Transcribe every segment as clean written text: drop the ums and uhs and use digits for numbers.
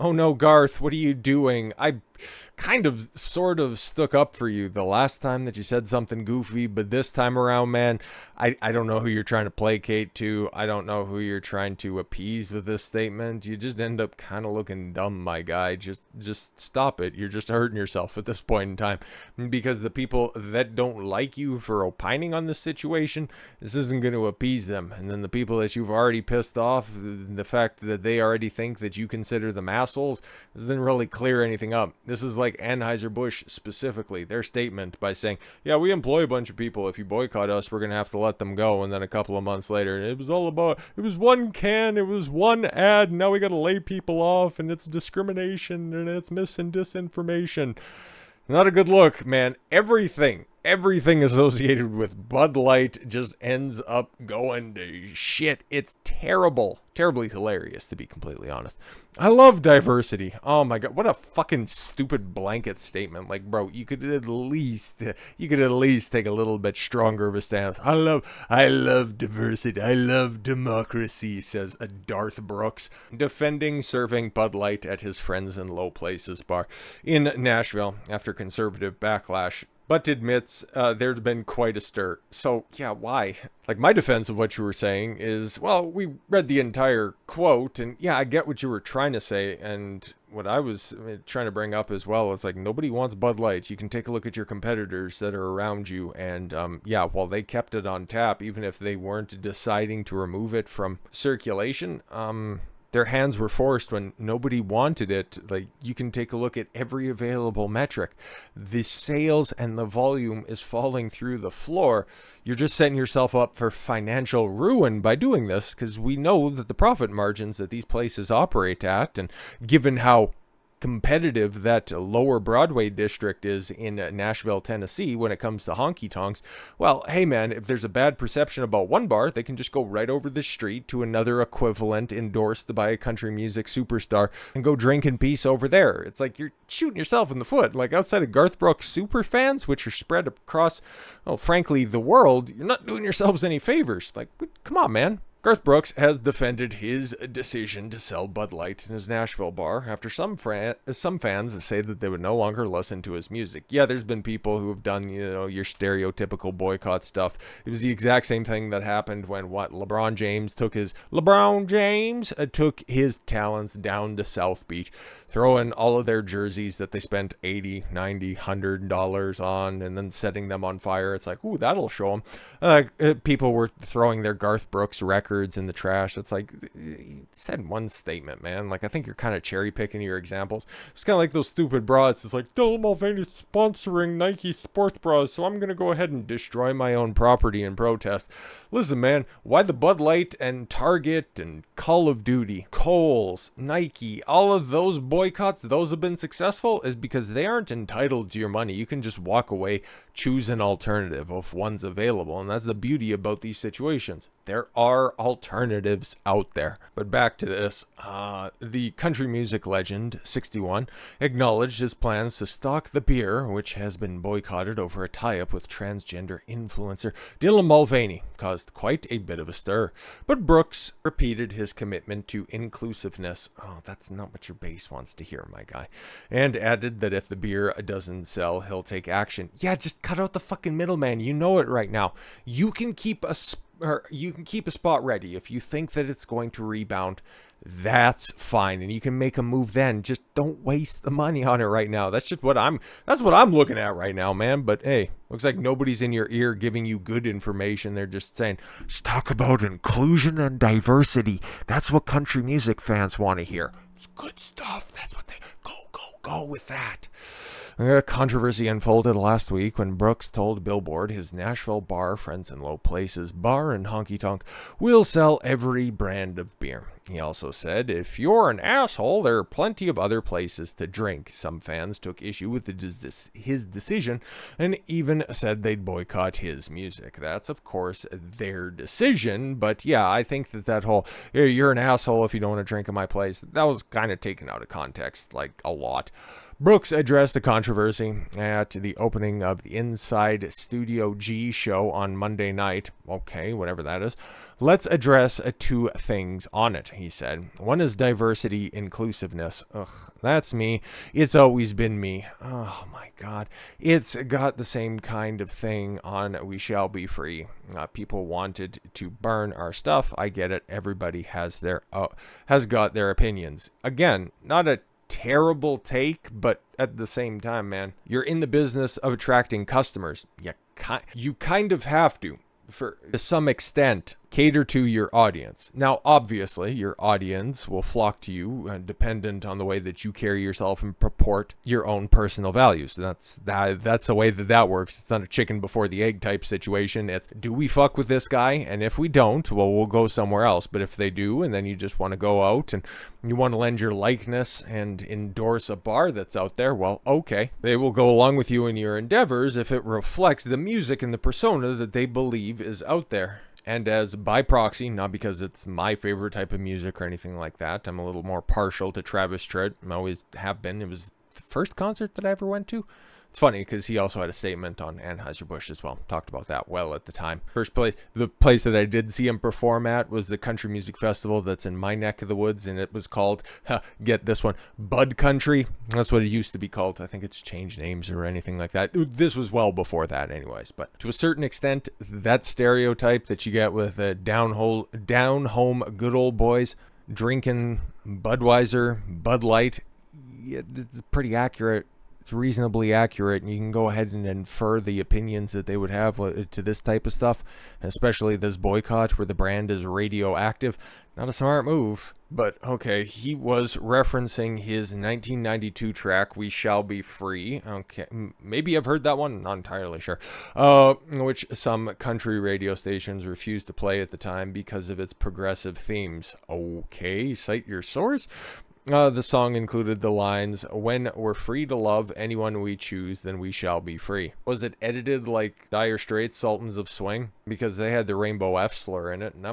Oh no, Garth, what are you doing? I kind of sort of stuck up for you the last time that you said something goofy, but this time around, man, I don't know who you're trying to placate to. I don't know who you're trying to appease with this statement. You just end up kind of looking dumb, my guy. Just stop it. You're just hurting yourself at this point in time. Because the people that don't like you for opining on this situation, this isn't going to appease them. And then the people that you've already pissed off, the fact that they already think that you consider them assholes, doesn't really clear anything up. This is like Anheuser-Busch specifically, their statement by saying, yeah, we employ a bunch of people. If you boycott us, we're going to have to let them go. And then a couple of months later, it was all about, it was one can, it was one ad, and now we got to lay people off, and it's discrimination, and it's mis and disinformation. Not a good look, man. Everything associated with Bud Light just ends up going to shit. It's terrible. Terribly hilarious, to be completely honest. I love diversity. Oh my god, what a fucking stupid blanket statement. Like, bro, you could at least take a little bit stronger of a stance. I love diversity. I love democracy, says a Garth Brooks, defending serving Bud Light at his Friends in Low Places bar in Nashville after conservative backlash, but admits there's been quite a stir. So, yeah, why? Like, my defense of what you were saying is, well, we read the entire quote, and yeah, I get what you were trying to say, and what I was trying to bring up as well, it's like, nobody wants Bud Lights. You can take a look at your competitors that are around you, and yeah, while they kept it on tap, even if they weren't deciding to remove it from circulation, their hands were forced when nobody wanted it. Like, you can take a look at every available metric. The sales and the volume is falling through the floor. You're just setting yourself up for financial ruin by doing this, because we know that the profit margins that these places operate at, and given how competitive that lower Broadway district is in Nashville, Tennessee, when it comes to honky tonks, well, hey man, if there's a bad perception about one bar, they can just go right over the street to another equivalent endorsed by a country music superstar and go drink in peace over there. It's like you're shooting yourself in the foot. Like, outside of Garth Brooks super fans, which are spread across, well, frankly, the world, you're not doing yourselves any favors. Like, come on, man. Garth Brooks has defended his decision to sell Bud Light in his Nashville bar after some fans say that they would no longer listen to his music. Yeah, there's been people who have done, your stereotypical boycott stuff. It was the exact same thing that happened when LeBron James took his talents down to South Beach, throwing all of their jerseys that they spent $80, $90, $100 on, and then setting them on fire. It's like, ooh, that'll show them. People were throwing their Garth Brooks records in the trash. It's like, said one statement, man. Like, I think you're kind of cherry picking your examples. It's kind of like those stupid bras. It's like, Dylan Mulvaney sponsoring Nike sports bras, so I'm gonna go ahead and destroy my own property in protest. Listen, man, why the Bud Light and Target and Call of Duty, Kohl's, Nike, all of those boycotts, those have been successful, is because they aren't entitled to your money. You can just walk away, choose an alternative if one's available, and that's the beauty about these situations. There are alternatives out there. But back to this, the country music legend, 61, acknowledged his plans to stock the beer, which has been boycotted over a tie-up with transgender influencer Dylan Mulvaney, caused quite a bit of a stir. But Brooks repeated his commitment to inclusiveness. Oh, that's not what your base wants to hear, my guy. And added that if the beer doesn't sell, he'll take action. Yeah, just cut out the fucking middleman. You know it right now. You can keep a spot ready if you think that it's going to rebound. That's fine, and you can make a move then. Just don't waste the money on it right now. That's what I'm looking at right now, man. But hey, looks like nobody's in your ear giving you good information. They're just saying, just talk about inclusion and diversity. That's what country music fans want to hear. It's good stuff. That's what they go with that. A controversy unfolded last week when Brooks told Billboard his Nashville bar, Friends in Low Places bar and honky tonk, will sell every brand of beer. He also said, if you're an asshole, there are plenty of other places to drink. Some fans took issue with his decision and even said they'd boycott his music. That's, of course, their decision. But yeah, I think that whole, you're an asshole if you don't want to drink in my place, that was kind of taken out of context, like a lot. Brooks addressed the controversy at the opening of the Inside Studio G show on Monday night. Okay, whatever that is. Let's address two things on it, he said. One is diversity, inclusiveness. Ugh, that's me. It's always been me. Oh my God. It's got the same kind of thing on We Shall Be Free. People wanted to burn our stuff. I get it. Everybody has got their opinions. Again, not a terrible take, but at the same time, man, you're in the business of attracting customers. You kind of have to some extent, cater to your audience. Now, obviously, your audience will flock to you dependent on the way that you carry yourself and purport your own personal values. That's the way that works. It's not a chicken before the egg type situation. It's, do we fuck with this guy? And if we don't, well, we'll go somewhere else. But if they do, and then you just want to go out and you want to lend your likeness and endorse a bar that's out there, well, okay. They will go along with you in your endeavors if it reflects the music and the persona that they believe is out there. And as by proxy, not because it's my favorite type of music or anything like that, I'm a little more partial to Travis Tritt. I always have been. It was the first concert that I ever went to. It's funny because he also had a statement on Anheuser-Busch as well. Talked about that well at the time. The place that I did see him perform at was the Country Music Festival that's in my neck of the woods, and it was called, get this one, Bud Country. That's what it used to be called. I think it's changed names or anything like that. This was well before that anyways. But to a certain extent, that stereotype that you get with down home good old boys drinking Budweiser, Bud Light, it's pretty accurate. It's reasonably accurate, and you can go ahead and infer the opinions that they would have to this type of stuff, especially this boycott where the brand is radioactive. Not a smart move, but okay, he was referencing his 1992 track, We Shall Be Free. Okay, maybe I've heard that one, not entirely sure, which some country radio stations refused to play at the time because of its progressive themes. Okay, cite your source. The song included the lines, when we're free to love anyone we choose, then we shall be free. Was it edited like Dire Straits' Sultans of Swing? Because they had the Rainbow F slur in it, and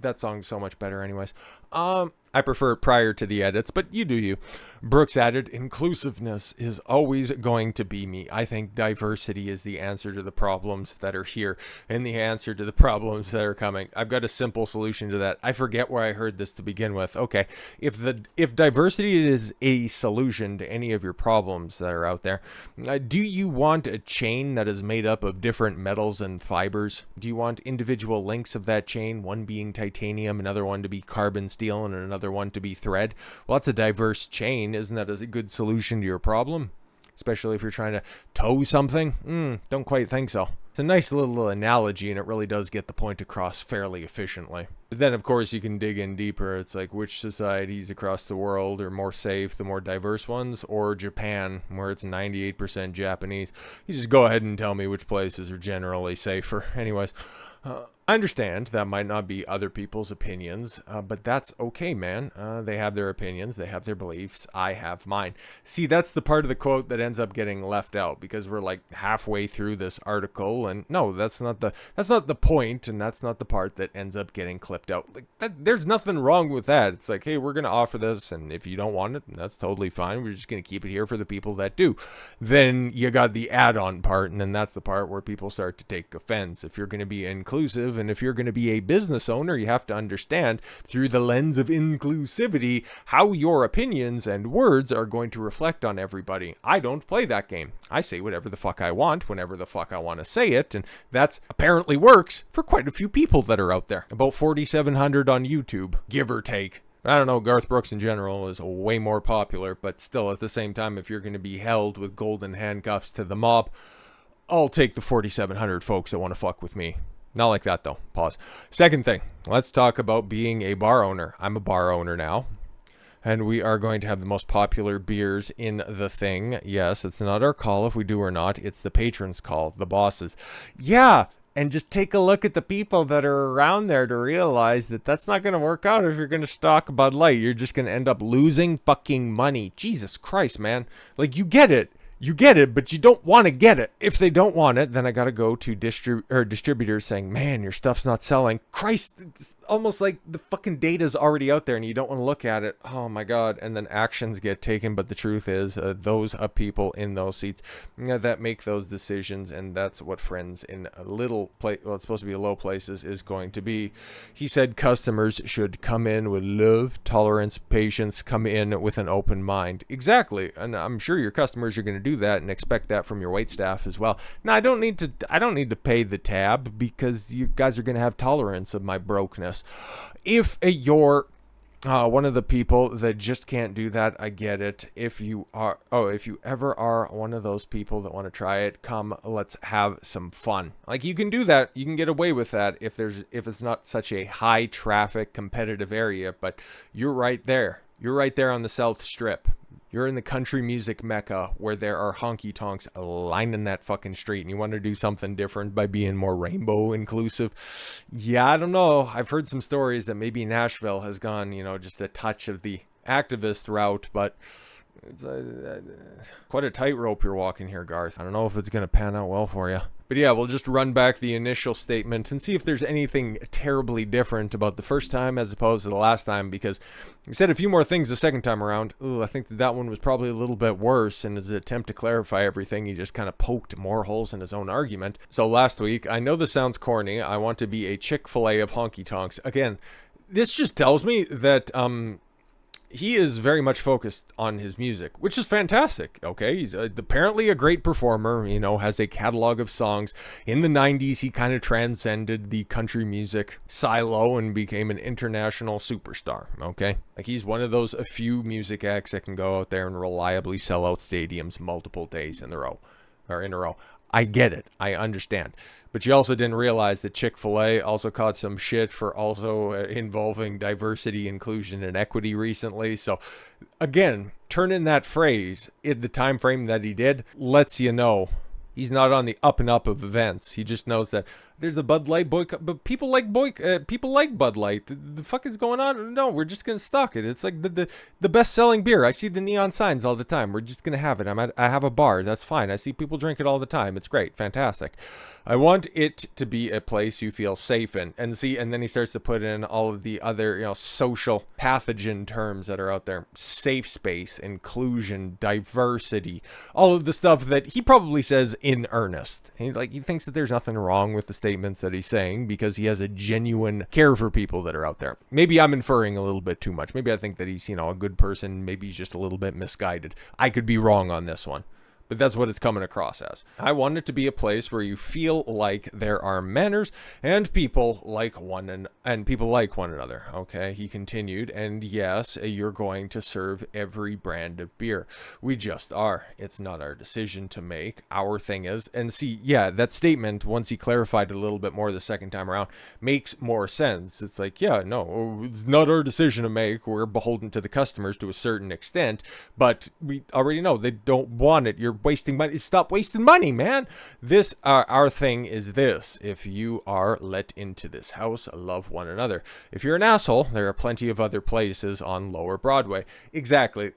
that song's so much better anyways. I prefer it prior to the edits, but you do you. Brooks added, inclusiveness is always going to be me. I think diversity is the answer to the problems that are here and the answer to the problems that are coming. I've got a simple solution to that. I forget where I heard this to begin with. Okay, if diversity is a solution to any of your problems that are out there, do you want a chain that is made up of different metals and fibers? Do you want individual links of that chain, one being titanium, another one to be carbon steel, and another one to be thread? Well, that's a diverse chain. Isn't that a good solution to your problem? Especially if you're trying to tow something? Don't quite think so. It's a nice little analogy, and it really does get the point across fairly efficiently. But then, of course, you can dig in deeper. It's like, which societies across the world are more safe, the more diverse ones, or Japan, where it's 98% Japanese? You just go ahead and tell me which places are generally safer. Anyways, I understand that might not be other people's opinions, but that's okay, man. They have their opinions, they have their beliefs, I have mine. See, that's the part of the quote that ends up getting left out because we're like halfway through this article, and no, that's not the point, and that's not the part that ends up getting clipped out. Like there's nothing wrong with that. It's like, hey, we're gonna offer this, and if you don't want it, that's totally fine. We're just gonna keep it here for the people that do. Then you got the add-on part, and then that's the part where people start to take offense. If you're gonna be inclusive, and if you're going to be a business owner, you have to understand through the lens of inclusivity how your opinions and words are going to reflect on everybody. I don't play that game. I say whatever the fuck I want, whenever the fuck I want to say it, and that's apparently works for quite a few people that are out there. About 4,700 on YouTube, give or take. I don't know, Garth Brooks in general is way more popular, but still at the same time, if you're going to be held with golden handcuffs to the mob, I'll take the 4,700 folks that want to fuck with me. Not like that, though. Pause. Second thing, let's talk about being a bar owner. I'm a bar owner now, and we are going to have the most popular beers in the thing. Yes, it's not our call if we do or not. It's the patrons' call, the bosses. Yeah, and just take a look at the people that are around there to realize that that's not going to work out if you're going to stock Bud Light. You're just going to end up losing fucking money. Jesus Christ, man. Like, you get it. You get it, but you don't want to get it. If they don't want it, then I got to go to distributors saying, man, your stuff's not selling. Christ, almost like the fucking data's already out there and you don't want to look at it. Oh my God. And then actions get taken. But the truth is, those are people in those seats that make those decisions. And that's what Friends in a little place, well, it's supposed to be a low places, is going to be. He said customers should come in with love, tolerance, patience, come in with an open mind. Exactly. And I'm sure your customers are going to do that and expect that from your wait staff as well. Now, I don't need to pay the tab because you guys are going to have tolerance of my brokenness. If you're one of the people that just can't do that, I get it. If you ever are one of those people that want to try it, come, let's have some fun. Like, you can do that. You can get away with that if it's not such a high traffic competitive area, but you're right there. You're right there on the South Strip. You're in the country music mecca where there are honky tonks lining that fucking street, and you want to do something different by being more rainbow inclusive. Yeah, I don't know. I've heard some stories that maybe Nashville has gone, just a touch of the activist route, but it's quite a tightrope you're walking here, Garth. I don't know if it's going to pan out well for you. But yeah, we'll just run back the initial statement and see if there's anything terribly different about the first time as opposed to the last time, because he said a few more things the second time around. Ooh, I think that one was probably a little bit worse, and his attempt to clarify everything, he just kind of poked more holes in his own argument. So last week, I know this sounds corny, I want to be a Chick-fil-A of honky tonks. Again, this just tells me that he is very much focused on his music, which is fantastic. Okay, he's apparently a great performer, has a catalog of songs. In the 90s, he kind of transcended the country music silo and became an international superstar. Okay, like, he's one of those a few music acts that can go out there and reliably sell out stadiums multiple days in a row. I get it. I understand. But you also didn't realize that Chick-fil-A also caught some shit for also involving diversity, inclusion, and equity recently. So, again, turn in that phrase in the time frame that he did lets you know he's not on the up and up of events. He just knows that there's the Bud Light boycott, but people like Bud Light. The fuck is going on? No, we're just gonna stock it. It's like the best selling beer. I see the neon signs all the time. We're just gonna have it. I have a bar. That's fine. I see people drink it all the time. It's great, fantastic. I want it to be a place you feel safe in. And then he starts to put in all of the other, social pathogen terms that are out there. Safe space, inclusion, diversity, all of the stuff that he probably says in earnest. He thinks that there's nothing wrong with the statements that he's saying because he has a genuine care for people that are out there. Maybe I'm inferring a little bit too much. Maybe I think that he's, a good person. Maybe he's just a little bit misguided. I could be wrong on this one. But that's what it's coming across as. I want it to be a place where you feel like there are manners and people like one another. Okay, he continued, and yes, you're going to serve every brand of beer. We just are. It's not our decision to make. Our thing is, and see, yeah, that statement, once he clarified it a little bit more the second time around, makes more sense. It's like, yeah, no, it's not our decision to make. We're beholden to the customers to a certain extent, but we already know they don't want it. You're wasting money. Stop wasting money, man. This our thing is this: if you are let into this house, love one another. If you're an asshole, there are plenty of other places on Lower Broadway. Exactly.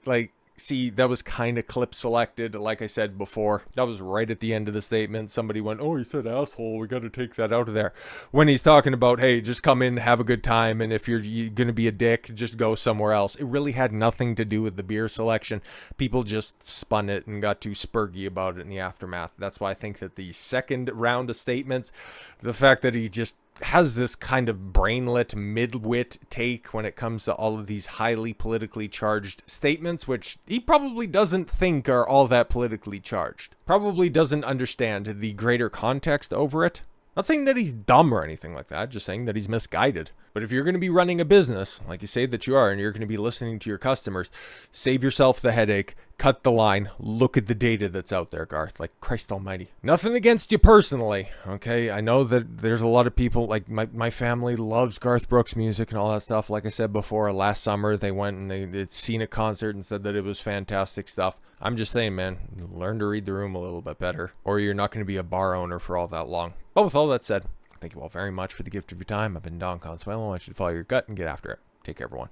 See, that was kind of clip selected. Like I said before, that was right at the end of the statement. Somebody went, oh, he said asshole. We got to take that out of there. When he's talking about, hey, just come in, have a good time. And if you're going to be a dick, just go somewhere else. It really had nothing to do with the beer selection. People just spun it and got too spurgy about it in the aftermath. That's why I think that the second round of statements, the fact that he just has this kind of brainlet mid-wit take when it comes to all of these highly politically charged statements, which he probably doesn't think are all that politically charged. Probably doesn't understand the greater context over it. Not saying that he's dumb or anything like that, just saying that he's misguided. But if you're going to be running a business, like you say that you are, and you're going to be listening to your customers, save yourself the headache, cut the line, look at the data that's out there, Garth. Like, Christ almighty. Nothing against you personally, okay? I know that there's a lot of people, like my family loves Garth Brooks music and all that stuff. Like I said before, last summer they went and they'd seen a concert and said that it was fantastic stuff. I'm just saying, man, learn to read the room a little bit better, or you're not going to be a bar owner for all that long. But with all that said, thank you all very much for the gift of your time. I've been Don Consuelo. I want you to follow your gut and get after it. Take care, everyone.